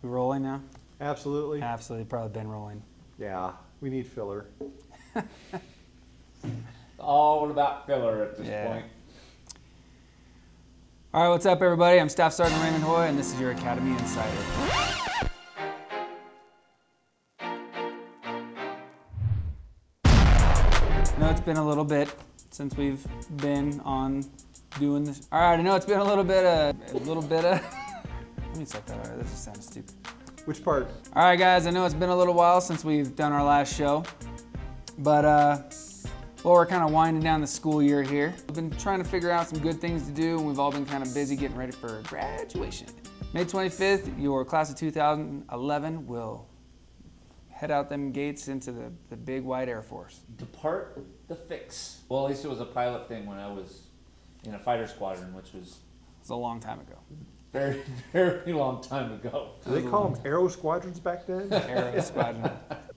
We rolling now? Absolutely. Absolutely, probably been rolling. Yeah, we need filler. All about filler at this point. All right, what's up, everybody? I'm Staff Sergeant Raymond Hoy, and this is your Academy Insider. I know it's been a little bit since we've been on doing this. All right, I know it's been a little bit of. Let me set that out. This just sounds stupid. Which part? All right, guys, I know it's been a little while since we've done our last show, but well, we're kind of winding down the school year here. We've been trying to figure out some good things to do, and we've all been kind of busy getting ready for graduation. May 25th, your class of 2011 will head out them gates into the big wide Air Force. Depart the fix. Well, at least it was a pilot thing when I was in a fighter squadron, which was... It was a long time ago. Very, very long time ago. Do they call them aero squadrons back then? Aero squadron.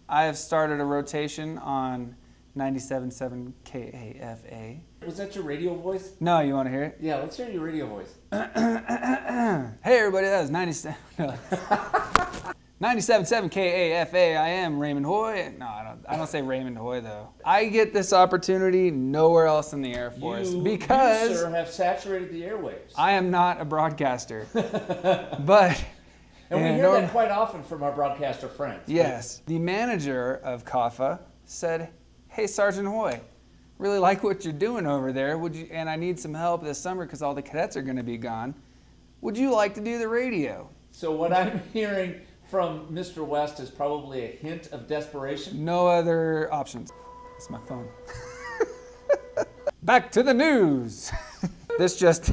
I have started a rotation on 97.7 KAFA. Was that your radio voice? No, you want to hear it? Yeah, let's hear your radio voice. Hey everybody, that was 97. No. 97.7 KAFA. I am Raymond Hoy. No, I don't say Raymond Hoy though. I get this opportunity nowhere else in the Air Force because you, sir, have saturated the airwaves. I am not a broadcaster, but. And we hear that quite often from our broadcaster friends. Yes. The manager of CAFA said, "Hey, Sergeant Hoy, really like what you're doing over there. And I need some help this summer because all the cadets are going to be gone. Would you like to do the radio?" So what I'm hearing from Mr. West is probably a hint of desperation. No other options. It's my phone. Back to the news. This just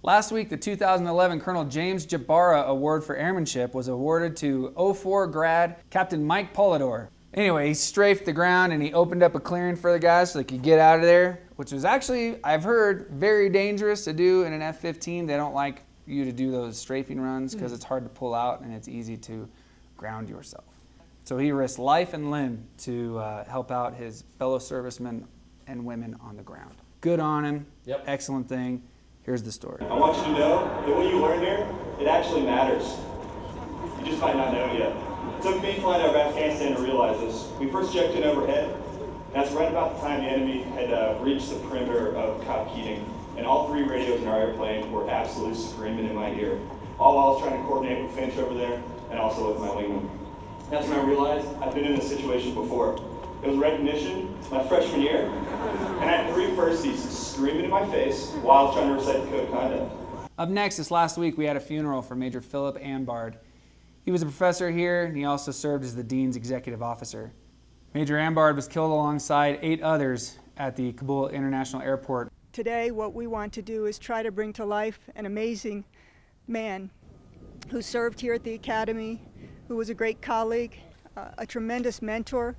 last week, the 2011 Colonel James Jabara Award for Airmanship was awarded to 04 grad Captain Mike Polidor. Anyway, he strafed the ground and he opened up a clearing for the guys so they could get out of there, which was actually, I've heard, very dangerous to do in an F-15. They don't like you to do those strafing runs because it's hard to pull out and it's easy to ground yourself. So he risked life and limb to help out his fellow servicemen and women on the ground. Good on him. Yep. Excellent thing. Here's the story. I want you to know that what you learn here, it actually matters. You just might not know it yet. It took me flying over Afghanistan to realize this. We first checked in overhead. That's right about the time the enemy had reached the perimeter of Cop Keating. And all three radios in our airplane were absolutely screaming in my ear. All while I was trying to coordinate with Finch over there and also with my wingman. That's when I realized I'd been in this situation before. It was recognition my freshman year, and I had three firsties screaming in my face while I was trying to recite the code of conduct. Up next, this last week, we had a funeral for Major Philip Ambard. He was a professor here, and he also served as the Dean's executive officer. Major Ambard was killed alongside 8 others at the Kabul International Airport. Today, what we want to do is try to bring to life an amazing man who served here at the Academy, who was a great colleague, a tremendous mentor,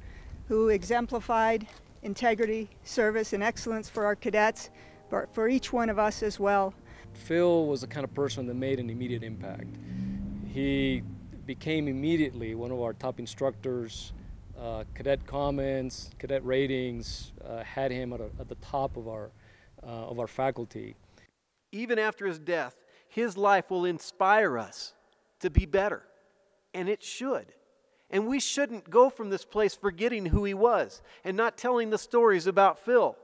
who exemplified integrity, service, and excellence for our cadets, but for each one of us as well. Phil was the kind of person that made an immediate impact. He became immediately one of our top instructors. Cadet comments, cadet ratings had him at the top of our faculty. Even after his death, his life will inspire us to be better, and it should. And we shouldn't go from this place forgetting who he was and not telling the stories about Phil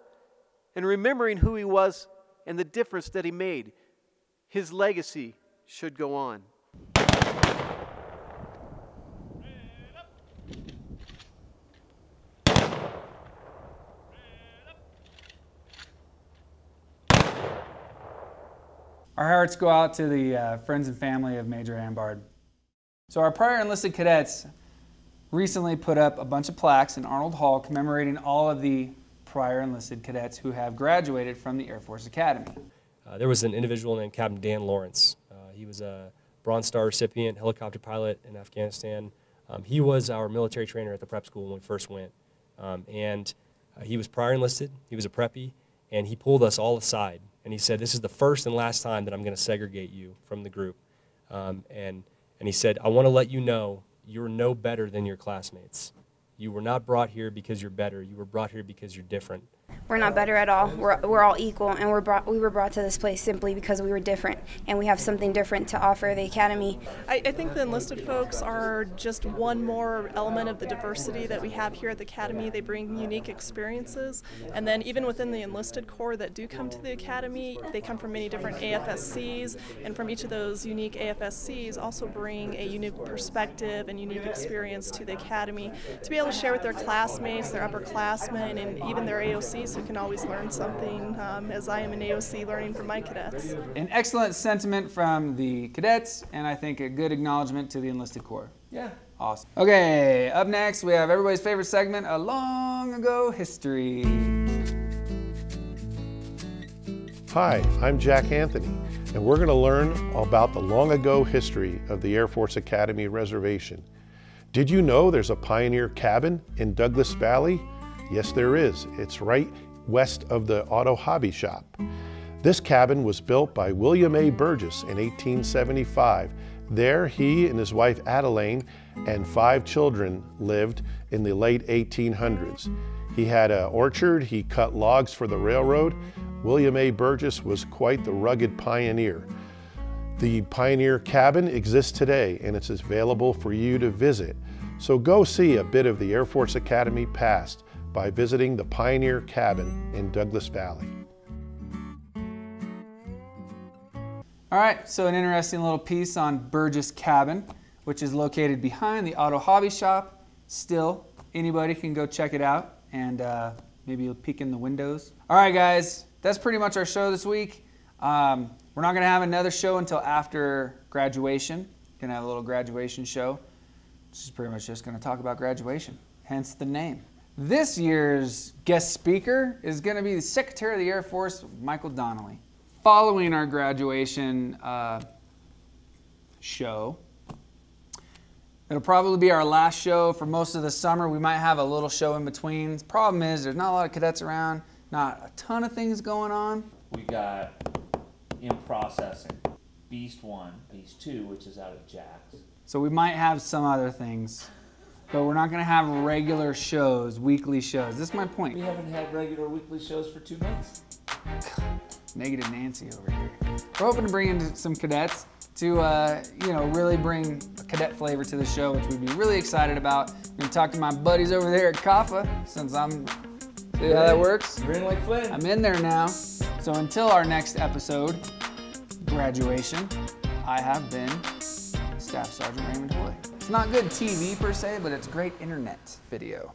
and remembering who he was and the difference that he made. His legacy should go on. Our hearts go out to the friends and family of Major Ambard. So our prior enlisted cadets recently put up a bunch of plaques in Arnold Hall commemorating all of the prior enlisted cadets who have graduated from the Air Force Academy. There was an individual named Captain Dan Lawrence. He was a Bronze Star recipient, helicopter pilot in Afghanistan. He was our military trainer at the prep school when we first went. He was prior enlisted, he was a preppy, and he pulled us all aside. And he said, "This is the first and last time that I'm going to segregate you from the group." And he said, "I want to let you know you're no better than your classmates. You were not brought here because you're better. You were brought here because you're different." We're not better at all. We're all equal, and we were brought to this place simply because we were different, and we have something different to offer the Academy. I think the enlisted folks are just one more element of the diversity that we have here at the Academy. They bring unique experiences, and then even within the enlisted corps that do come to the Academy, they come from many different AFSCs, and from each of those unique AFSCs also bring a unique perspective and unique experience to the Academy to be able to share with their classmates, their upperclassmen, and even their AOCs who can always learn something, as I am an AOC learning from my cadets. An excellent sentiment from the cadets, and I think a good acknowledgement to the enlisted corps. Yeah. Awesome. Okay, up next we have everybody's favorite segment, A Long Ago History. Hi, I'm Jack Anthony, and we're going to learn about the long ago history of the Air Force Academy Reservation. Did you know there's a pioneer cabin in Douglas Valley? Yes, there is. It's right west of the Auto Hobby Shop. This cabin was built by William A. Burgess in 1875. There, he and his wife Adeline and 5 children lived in the late 1800s. He had an orchard, he cut logs for the railroad. William A. Burgess was quite the rugged pioneer. The Pioneer Cabin exists today, and it's available for you to visit. So go see a bit of the Air Force Academy past by visiting the Pioneer Cabin in Douglas Valley. All right, so an interesting little piece on Burgess Cabin, which is located behind the Auto Hobby Shop. Still, anybody can go check it out and maybe you'll peek in the windows. All right, guys, that's pretty much our show this week. We're not going to have another show until after graduation. We're going to have a little graduation show, which is pretty much just going to talk about graduation, hence the name. This year's guest speaker is going to be the Secretary of the Air Force, Michael Donnelly. Following our graduation show, it'll probably be our last show for most of the summer. We might have a little show in between. The problem is there's not a lot of cadets around, not a ton of things going on. We got in processing Beast 1, Beast 2, which is out of Jack's. So we might have some other things, but we're not going to have regular shows, weekly shows. This is my point. We haven't had regular weekly shows for 2 months. Negative Nancy over here. We're hoping to bring in some cadets to, really bring a cadet flavor to the show, which we'd be really excited about. I'm going to talk to my buddies over there at CAFA, since I'm, see how that works? You're in like Flynn. I'm in there now. So until our next episode, graduation, I have been Staff Sergeant Raymond Hoy. It's not good TV per se, but it's great internet video.